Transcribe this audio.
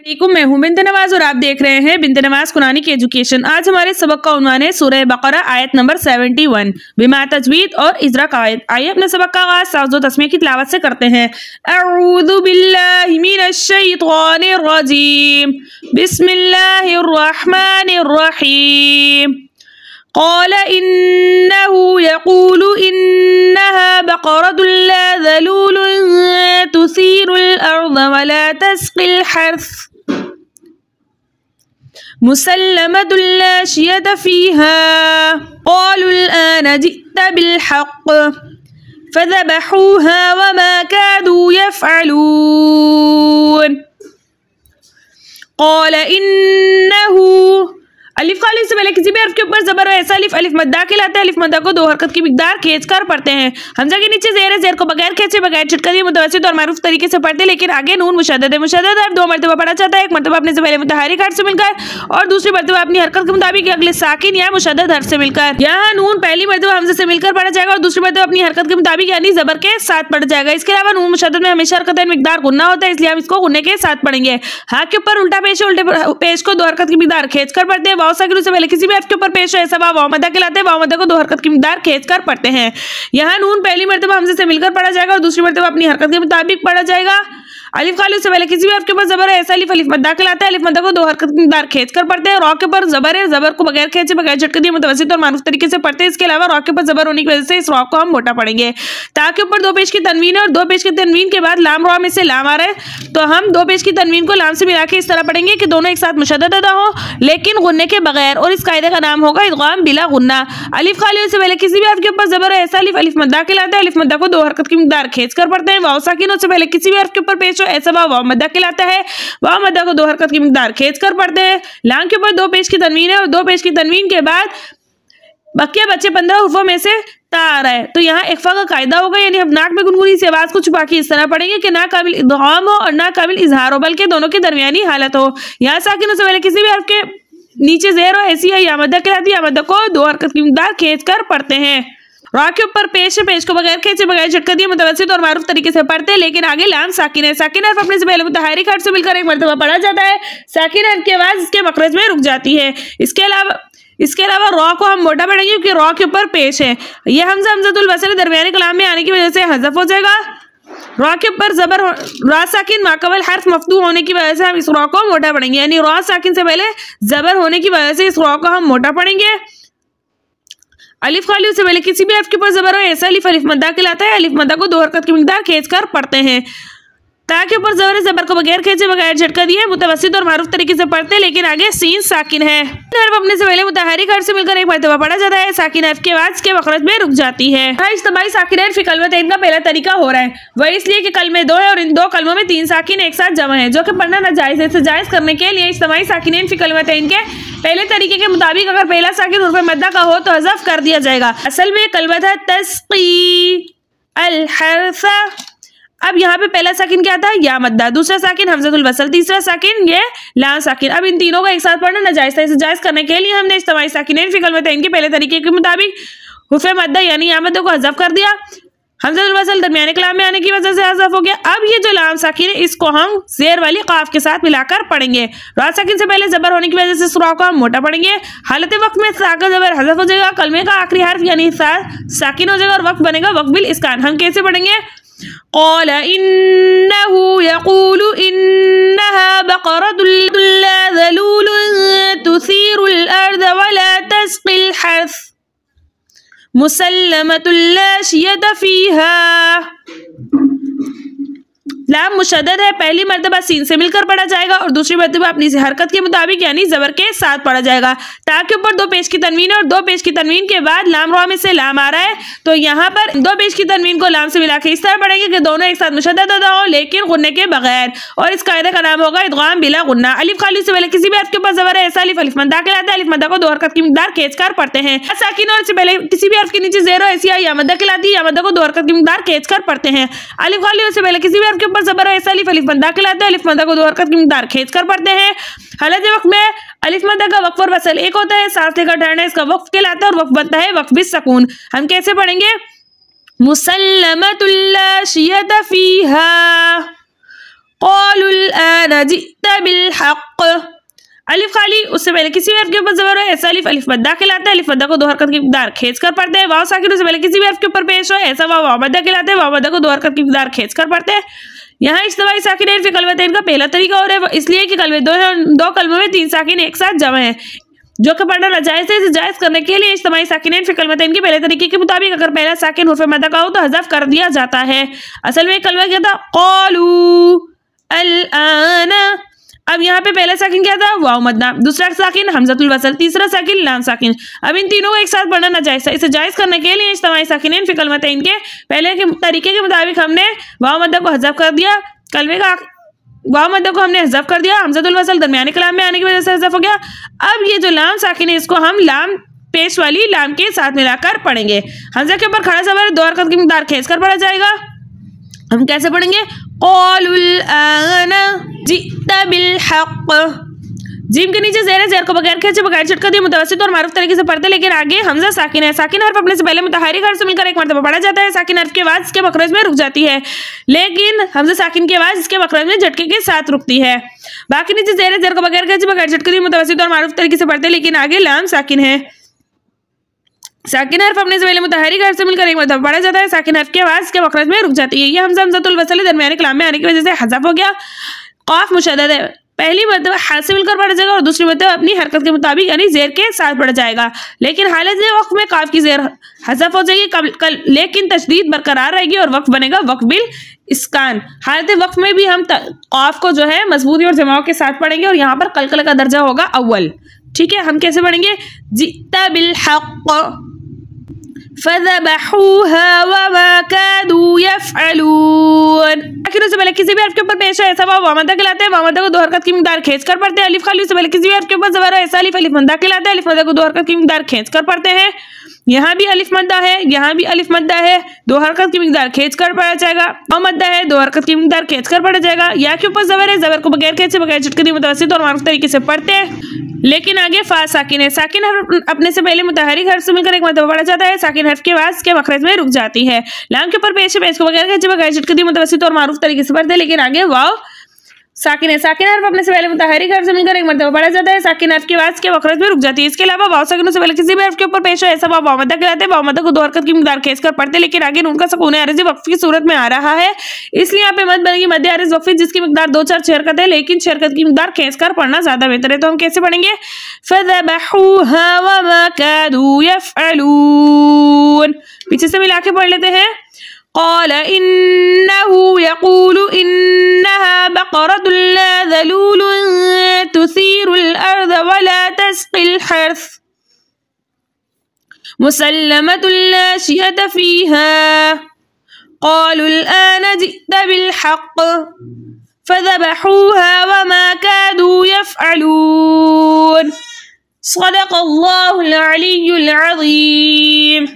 मैं हूं बिन्त नवाज और आप देख रहे हैं बिन्त नवाज कुरानिक एजुकेशन। आज हमारे सबक का उन्वान है सूरह बकरा आयत नंबर 71 बिमा तजवीद और इजरा कायद। आइए अपने सबक का आगाज साज़ो तस्मीह की तिलावत से करते हैं। अऊज़ु बिल्लाहि मिनश शैतानिर रजीम, बिस्मिल्लाहिर रहमानिर रहीम। क़ाल इन्नहु यक़ूलु इन्नहा बक़रतुन ला ज़लूलुन तुसीरुल अर्ज़ वला तस्क़िल हर्स मुसल्लमतुन ला शियत फ़ीहा क़ालुल आन जि'त बिल हक़्क़ फ़ज़बहूहा वमा कादू यफ़अलून। क़ाल इन्नहु अलिफ खाली से पहले किसी भी हर्फ के ऊपर जबर ऐसा अलिफ मद्दा कहलाता है। अलिफ मद्दा को दो हरकत की मिकदार खींचकर पढ़ते हैं। हमजा के नीचे जेर है, जेर को बगैर खींचे बगैर झटका दिए मुतवस्सित और मारूफ तरीके से पढ़ते हैं, लेकिन आगे नून मुशद्दद है। मुशद्दद हर्फ दो मरतबा पढ़ा जाता है, एक मरतबा अपने से पहले मुतहर्रिक हर्फ से मिलकर और दूसरी मरतबा अपनी हरकत के मुताबिक अगले साकिन या मुशद्दद हर्फ से मिलकर। यहाँ नून पहली मरतबा हमजे से मिलकर पढ़ा जाएगा और दूसरी मरतबा अपनी हरकत के मुताबिक यानी जबर के साथ पढ़ा जाएगा। इसके अलावा नून मुशद्दद में हमेशा हरकत मिकदार गुन्ना होता है, इसलिए हम इसको गुन्ने के साथ पढ़ेंगे। हाँ के ऊपर उल्टा पेश है, उल्टे पेश को दो हरकत की मिकदार खींचकर पढ़ते हैं। वाव साकिन से पहले किसी भी हर्फ के ऊपर पेश है ऐसा वाव मद्दा कहलाते हैं। वाव मद्दा को दो हरकत की मिकदार खींचकर पढ़ते हैं। यहाँ नून पहली मरतबा हमजे से मिलकर पढ़ा जाएगा और दूसरी मरतबा अपनी हरकत के मुताबिक पढ़ा जाएगा। अलिफ खाली से पहले किसी भी हर्फ के ऊपर जबर है ऐसा अलिफ मद्दा कहलाता है। अलिफ मद्दा को दो हरकत की मिकदार खींचकर पढ़ते हैं। रॉ के ऊपर जबर है, जबर को बगैर खींचे बगैर झटके दिए मुतवस्सित और मारूफ तरीके से पढ़ते हैं। इसके अलावा रॉ के ऊपर जबर होने की वजह से इस रॉ को हम मोटा पढ़ेंगे। ता के ऊपर दो पेश की तनवीन है और दो पेश की तनवीन के बाद लाम रॉ में से लाम आ रहा है, तो हम दो पेश की तनवीन को लाम से मिला के इस तरह पढ़ेंगे कि दोनों एक साथ मुशद्दद अदा हो लेकिन गुन्ने के बगैर, और इस कायदे का नाम होगा इदगाम बिला गुन्ना। अलिफ खाली से पहले किसी भी हर्फ के ऊपर जबर है ऐसा अलिफ मद्दा कहलाता है। अलिफ मद्दा को दो हरकत की मिकदार खींचकर पढ़ते हैं। वाव साकिन से पहले किसी भी हर्फ के ऊपर पेश हो ऐसा वाव मद्दा कहलाता है। वाव मद्दा को दो हरकत की मिकदार खींचकर पढ़ते हैं। लाम के ऊपर दो पेश की तनवीन है और दो पेश की तनवीन के बाद बच्चे 15 हुर्फों में से ता आ रहा है, तो यहाँ इख्फा का कायदा होगा, यानी हम नाक में गुनगुनी से आवाज को छुपा के इस तरह पढ़ेंगे कि ना काबिल इदगाम हो और ना काबिल इजहार हो, बल्कि दोनों की दरमियानी हालत हो। यहाँ साकिन से पहले किसी भी हर्फ के नीचे ज़ेर हो ऐसी है या मद्दा कहलाती है। मद्दा को दो हरकत की मिकदार खींचकर पढ़ते हैं। रॉ के ऊपर पेश है, पेश को बगैर खींचे बगैर झटका दिए मुतवस्सित और मारूफ तरीके से पढ़ते हैं, लेकिन आगे लाम साकिन है। साकिन हर्फ अपने से पहले मुतहर्रिक हर्फ से मिलकर एक मरतबा पढ़ा जाता है। साकिन हर्फ की आवाज इसके मखरज में रुक जाती है। इसके अलावा रॉ को हम मोटा पढ़ेंगे क्योंकि रॉ के ऊपर पेश है। यह हमजा हमज़तुल वसल दरमियानी कलाम में आने की वजह से हज़फ हो जाएगा। रॉ के ऊपर जबर रॉ साकिन माकबल हर्फ मफ्तू होने की वजह से हम इस रॉ को मोटा पढ़ेंगे, यानी रॉ साकिन से पहले जबर होने की वजह से इस रॉ को हम मोटा पढ़ेंगे। अलिफ खाली से पहले किसी भी हर्फ के ऊपर जबर हो ऐसा अलिफ मद्दा कहलाता है। अलिफ मद्दा को दो हरकत की मिकदार खींचकर पढ़ते हैं। ता के ऊपर जबर को बगैर खींचे बगैर झटका दिए मुतवस्सित और मारूफ तरीके से पढ़ते हैं, लेकिन आगे सीन साकिन है। हर्फ अपने से पहले मुतहर्रिक हर्फ से मिलकर एक मरतबा पढ़ा जाता है। साकिन हर्फ के आवाज के मखरज में रुक जाती है। इज्तिमाई साकिनैन फी कलमतैन का पहला तरीका हो रहा है, वह इसलिए कि कलमे दो है और इन दो कलमों में तीन साकिन एक साथ जमा है, जो कि पढ़ना नाजायज है। इसे जायज करने के लिए इज्तिमाई साकिनैन फी कलमतैन के पहले तरीके के मुताबिक अगर पहला साकिन हुर्फ मद्दा का हो तो हज़फ कर दिया जाएगा। असल में कलमत है तस्की अल हर्सा। अब यहाँ पे पहला साकिन क्या था, या मद्दा, दूसरा साकिन हमज़तुल वसल, तीसरा साकिन ये लाम साकिन। अब इन तीनों को एक साथ पढ़ना नाजायज था। इसे जायज करने के लिए हमने इज्तिमाई साकिनैन फी कलमतैन के पहले तरीके के मुताबिक हुर्फ मद्दा यानी या मद्दा को हज़फ कर दिया। हमज़तुल वसल दरमियाने कलाम में आने की वजह से हज़फ हो गया। अब ये जो लाम साकिन है इसको हम ज़ेर वाली काफ के साथ मिलाकर पढ़ेंगे। रा साकिन से पहले जबर होने की वजह से सुरा को हम मोटा पढ़ेंगे। हालत वक्त में सा का जबर हज़फ हो जाएगा, कलमे का आखिरी हर्फ यानी सा साकिन हो जाएगा और वक्त बनेगा वक्त बिल इस्कान। हम कैसे पढ़ेंगे, क़ाल इन्नहु यक़ूलु इन्नहा बक़रतुन ला ज़लूलुन तुसीरुल अर्ज़ वला तस्क़िल हर्स मुसल्लमतुन ला शियत फ़ीहा। लाम मुशद्दद है, पहली मरतबा सीन से मिलकर पढ़ा जाएगा और दूसरी मरतबा अपनी हरकत के मुताबिक यानी जबर के साथ पढ़ा जाएगा। ता के ऊपर दो पेश की तनवीन है और दो पेश की तनवीन के बाद लाम रॉ में से लाम आ रहा है, तो यहाँ पर दो पेश की तनवीन को लाम से मिला के इस तरह पढ़ेंगे कि दोनों एक साथ मुशद्दद अदा हो लेकिन गुन्ने के बगैर, और इस कायदे का नाम होगा इदगाम बिला गुन्ना। अलिफ खाली से पहले किसी भी हर्फ के ऊपर जबर है ऐसा अलिफ मद्दा कहलाता है। अलिफ मद्दा को दो हरकत की मिकदार खींचकर पढ़ते हैं। साकिन और से पहले किसी भी हर्फ के नीचे ज़ेर हो ऐसी या मद्दा कहलाती है। या मद्दा को दो हरकत की मिकदार खींचकर पढ़ते हैं। अलिफ खाली से पहले किसी भी हर्फ के ऊपर जबर हो ऐसा अलिफ मद्दा कहलाता है। अलिफ मद्दा को दो हरकत की मिकदार खींचकर पढ़ते हैं। हालत वक्त में अलिफ मद्दा का वक्फ और वसल एक होता है, सांस लेकर ठहरना इसका वक्फ कहलाता है और वक्फ बनता है वक्फ बिस सकून। हम कैसे पढ़ेंगे, मुसल्लमतुन ला शियत फ़ीहा क़ालुल आना जि'ता बिल हक़। अलिफ खाली उससे पहले किसी भी हर्फ के ऊपर ज़बर हो ऐसा अलिफ अलिफ मद्दा कहलाता है। अलिफ मद्दा को दो हरकत की मिक़दार खींच कर पढ़ते हैं। वाव साकिन उससे पहले किसी भी हर्फ के ऊपर पेश हो ऐसा वाव वाव मद्दा कहलाता है। वाव मद्दा को दो हरकत की मिक़दार खींच कर पढ़ते हैं। यहाँ इज्तिमाई साकिनैन फी कलमतैन का पहला तरीका और है इसलिए कि कलमे दो है, दो कलमों में तीन साकिन एक साथ जमा है जो कि पढ़ना नाजायज़ है। इसे जायज़ करने के लिए इज्तिमाई साकिनैन फी कलमतैन के पहले तरीके के मुताबिक अगर पहला साकिन हुर्फ़ मद्दा का हो तो हज़फ कर दिया जाता है। असल में कलमा क्या था? क़ालू अल आना। अब यहाँ पे पहला साकिन क्या था? वाव मद्दा। दूसरा साकिन हमज़तुल वसल। तीसरा साकिन लाम साकिन। अब इन तीनों को एक साथ पढ़ना नाजायज़ है। इसे जायज़ करने के लिए इज्तिमाई साकिनैन फी कलमतैन के पहले के तरीके के मुताबिक हमने वाव मद्दा को हज़फ कर दिया। कलमे का वाव मद्दा को हमने हज़फ कर दिया। हमज़तुल वसल दरमियाने कलाम में आने की वजह से हज़फ हो गया। अब ये जो लाम साकिन है इसको हम लाम पेश वाली लाम के साथ मिलाकर पढ़ेंगे। हमज़ा के ऊपर खड़ा ज़बर दो हरकत की मिक़दार खींच कर पढ़ा जाएगा। हम कैसे पढ़ेंगे? क़ालुल आना जि'ता बिल हक़। जीम के नीचे ज़ेर ज़ेर को बगैर खींचे बगैर झटका दिए मुतवस्सित और मारूफ तरीके से पढ़ते, लेकिन आगे हमज़ा साकिन है। साकिन हर्फ अपने से पहले मुतहर्रिक हर्फ से मिलकर एक मरतबा पढ़ा जाता है। साकिन हर्फ की आवाज़ इसके मखरज में रुक जाती है, लेकिन हमज़ा साकिन की आवाज़ इसके मखरज में झटके के साथ रुकती है। बाकी नीचे ज़ेर ज़ेर को बगैर खींचे बगैर झटका दिए मुतवस्सित और मारूफ तरीके से पढ़ते, लेकिन आगे लाम साकिन है। साकिन हर्फ अपने से पहले मुतहर्रिक हर्फ से मिलकर एक मरतबा पढ़ा जाता है। साकिन हर्फ की आवाज़ के मखरज में रुक जाती है। यह हमज़तुल वसल दरमियाने कलाम में आने की वजह से हज़फ हो गया। क़ाफ मुशद्दद है। पहली मरतबा हाथ से मिलकर पढ़ा जाएगा और दूसरी मरतबा अपनी हरकत के मुताबिक यानी ज़ेर के साथ पढ़ा जाएगा, लेकिन हालत वक़्फ़ में काफ की ज़ेर हज़फ हो जाएगी लेकिन तशदीद बरकरार रहेगी और वक़्फ़ बनेगा वक़्फ़ बिल इस्कान। हालत वक़्फ़ में भी हम काफ को जो है मजबूती और जमाव के साथ पढ़ेंगे और यहाँ पर कलकल का दर्जा होगा अव्वल। ठीक है, हम कैसे पढ़ेंगे? जि'ता बिल हक़ फ़ज़बहूहा वमा कादू यफ़अलून। आखिर से पहले किसी भी हर्फ के ऊपर पेश है ऐसा वाव मद्दा कहलाता है। वाव मद्दा को दो हरकत की मिक़दार खींच कर पढ़ते हैं। अलिफ खाली से पहले किसी भी हर्फ के ऊपर ज़बर है ऐसा अलिफ अलिफ मद्दा कहलाता है। अलिफ मद्दा को दो हरकत की मिक़दार खींच कर पढ़ते हैं। यहाँ भी अलिफ मद्दा है, यहाँ भी अलिफ मद्दा है, दो हरकत की मिक़दार खींच कर पढ़ा जाएगा। वाव मद्दा है, दो हरकत की मिक़दार खींच कर पढ़ा जाएगा। या के ऊपर ज़बर है, ज़बर को बगैर खींचे बगैर झटके दिए मुतवस्सित और मारूफ तरीके से पढ़ते हैं, लेकिन आगे फा साकिन है। साकिन हर्फ अपने से पहले मुतहर्रिक हर्फ से मिलकर एक मरतबा पढ़ा जाता है। साकिन हर्फ की आवाज़ के मखरज में रुक जाती है। लाम के ऊपर पेश को बगैर खींचे बगैर झटके दिए मुतवस्सित और मारूफ तरीके से पढ़ते हैं, लेकिन आगे वाव साकिन है। साकिन हर्फ अपने से पहले मुतहर्रिक हर्फ से मिलकर एक मरतबा पढ़ा जाता है। साकिन हर्फ की आवाज़ के मखरज में रुक जाती है। इसके अलावा वाव साकिनों से पहले किसी भी हर्फ के ऊपर पेश हो ऐसा वाव मद्दा कहलाता है। वाव मद्दा को दो हरकत की मिक़दार खींच कर पढ़ते, लेकिन आगे नून का सुकून अर्ज़ी वक्फ़ की सूरत में आ रहा है, इसलिए यहाँ पे मद बनेगी मद्दे अर्ज़ वक्फ़ी जिसकी मिक़दार 2-4 6 हरकत है, लेकिन 6 हरकत की मिक़दार खींच कर पढ़ना ज़्यादा बेहतर है। तो हम कैसे पढ़ेंगे? फ़ज़बहूहा वमा कादू यफ़अलून। पीछे से मिला के पढ़ लेते हैं। क़ाल इन्नहु यक़ूलु इन्नहा बक़रतुन ला ज़लूलुन तुसीरुल अर्ज़ वला तस्क़िल हर्थ मुसल्लमतुन ला शियअत फ़ीहा क़ालुल आना जि'ता बिल हक़ फ़ज़बहूहा वमा कादू यफ़अलून। सदक़ल्लाहुल अलिय्युल अज़ीम।